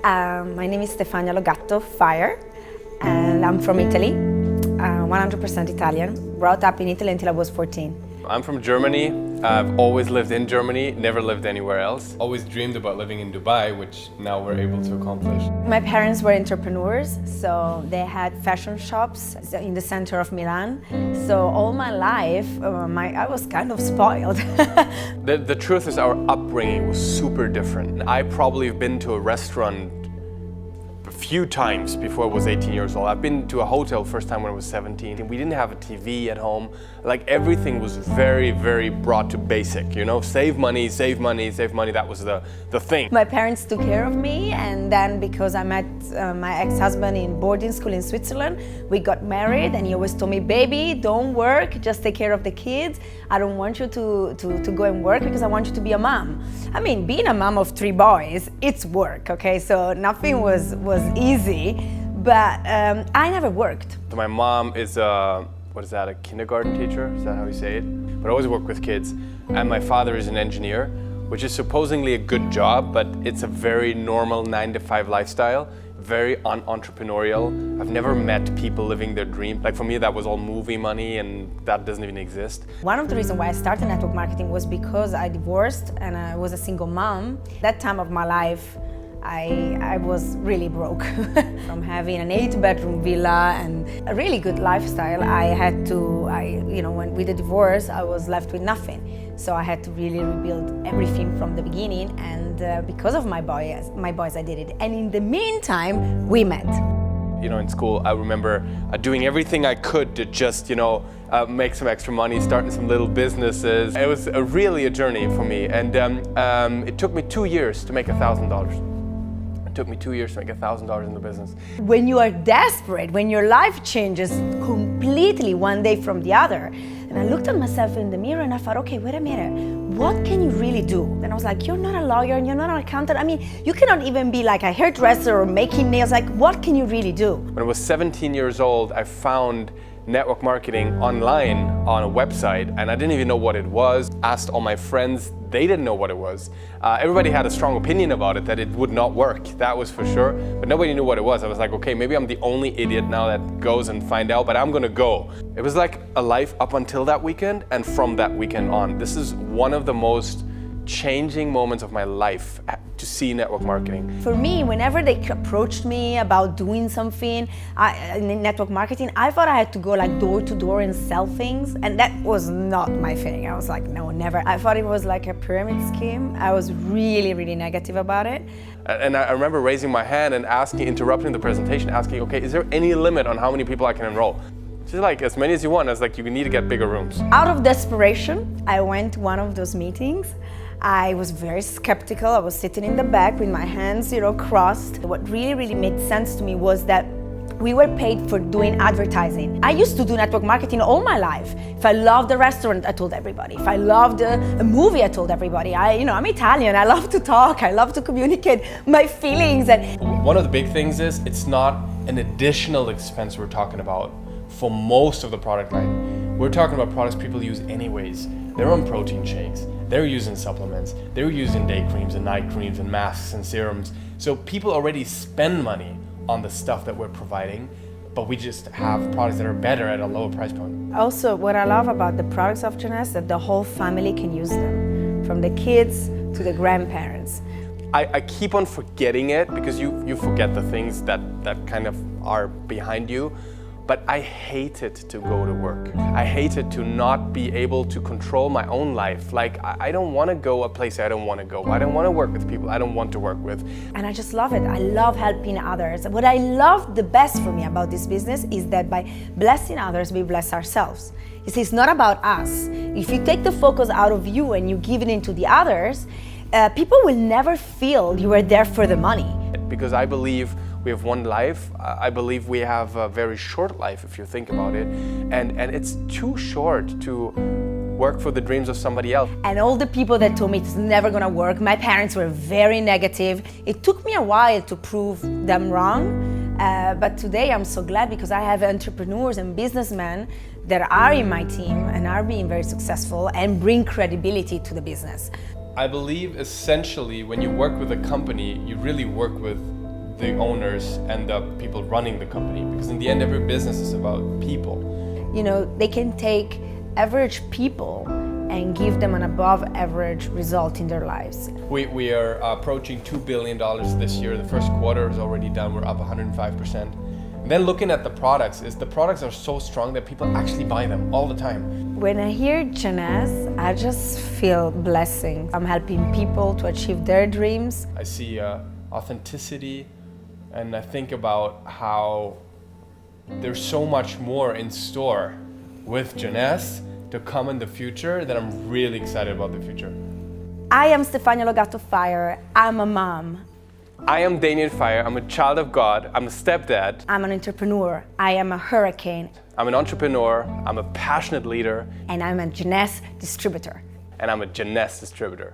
My name is Stefania Gatto, Feier, and I'm from Italy, 100% Italian, brought up in Italy until I was 14. I'm from Germany. I've always lived in Germany, never lived anywhere else. Always dreamed about living in Dubai, which now we're able to accomplish. My parents were entrepreneurs, so they had fashion shops in the center of Milan. So all my life, I was kind of spoiled. The truth is our upbringing was super different. I probably have been to a restaurant a few times before I was 18 years old. I've been to a hotel first time when I was 17. We didn't have a TV at home. Like everything was very, very brought to basic, you know? Save money, save money, save money. That was the thing. My parents took care of me, and then because I met my ex-husband in boarding school in Switzerland, we got married, and he always told me, baby, don't work, just take care of the kids. I don't want you to go and work because I want you to be a mom. I mean, being a mom of 3 boys, it's work, okay? So nothing was easy, but I never worked. So my mom is a kindergarten teacher? Is that how you say it? But I always work with kids. And my father is an engineer, which is supposedly a good job, but it's a very normal 9-to-5 lifestyle, very unentrepreneurial. I've never met people living their dream. Like for me, that was all movie money, and that doesn't even exist. One of the reasons why I started network marketing was because I divorced and I was a single mom. That time of my life, I was really broke. From having an 8-bedroom villa and a really good lifestyle, with the divorce, I was left with nothing. So I had to really rebuild everything from the beginning, and because of my boys, I did it. And in the meantime, we met. You know, in school, I remember doing everything I could to just, make some extra money, starting some little businesses. It was really a journey for me, and it took me 2 years to make $1,000. It took me 2 years to make $1,000 in the business. When you are desperate, when your life changes completely one day from the other, and I looked at myself in the mirror and I thought, okay, wait a minute, what can you really do? And I was like, you're not a lawyer and you're not an accountant. I mean, you cannot even be like a hairdresser or making nails. Like, what can you really do? When I was 17 years old, I found network marketing online on a website, and I didn't even know what it was. Asked all my friends, they didn't know what it was. Everybody had a strong opinion about it, that it would not work, that was for sure, but nobody knew what it was. I was like, okay, maybe I'm the only idiot now that goes and find out, but I'm gonna go. It was like a life up until that weekend, and from that weekend on. This is one of the most changing moments of my life, to see network marketing. For me, whenever they approached me about doing something in network marketing, I thought I had to go like door to door and sell things, and that was not my thing. I was like, no, never. I thought it was like a pyramid scheme. I was really, really negative about it. And I remember raising my hand and interrupting the presentation, asking, okay, is there any limit on how many people I can enroll? She's like, as many as you want. I was like, you need to get bigger rooms. Out of desperation, I went to one of those meetings. I was very skeptical. I was sitting in the back with my hands, crossed. What really, really made sense to me was that we were paid for doing advertising. I used to do network marketing all my life. If I loved a restaurant, I told everybody. If I loved a movie, I told everybody. I'm Italian. I love to talk. I love to communicate my feelings. And one of the big things is it's not an additional expense we're talking about for most of the product line. We're talking about products people use anyways. They're on protein shakes, they're using supplements, they're using day creams and night creams and masks and serums. So people already spend money on the stuff that we're providing, but we just have products that are better at a lower price point. Also, what I love about the products of Jeunesse is that the whole family can use them, from the kids to the grandparents. I keep on forgetting it because you forget the things that kind of are behind you. But I hated to go to work. I hated to not be able to control my own life. Like, I don't want to go a place I don't want to go. I don't want to work with people I don't want to work with. And I just love it. I love helping others. What I love the best for me about this business is that by blessing others, we bless ourselves. You see, it's not about us. If you take the focus out of you and you give it into the others, people will never feel you were there for the money. Because I believe we have one life. I believe we have a very short life if you think about it. And it's too short to work for the dreams of somebody else. And all the people that told me it's never gonna work, my parents were very negative. It took me a while to prove them wrong. But today I'm so glad because I have entrepreneurs and businessmen that are in my team and are being very successful and bring credibility to the business. I believe essentially when you work with a company, you really work with the owners and the people running the company, because in the end, every business is about people. You know, they can take average people and give them an above average result in their lives. We are approaching $2 billion this year. The first quarter is already done. We're up 105%. And then looking at the products, the products are so strong that people actually buy them all the time. When I hear Jeunesse, I just feel blessing. I'm helping people to achieve their dreams. I see authenticity, and I think about how there's so much more in store with Jeunesse to come in the future that I'm really excited about the future. I am Stefania Gatto Feier. I'm a mom. I am Danien Feier. I'm a child of God. I'm a stepdad. I'm an entrepreneur. I am a hurricane. I'm an entrepreneur. I'm a passionate leader. And I'm a Jeunesse distributor. And I'm a Jeunesse distributor.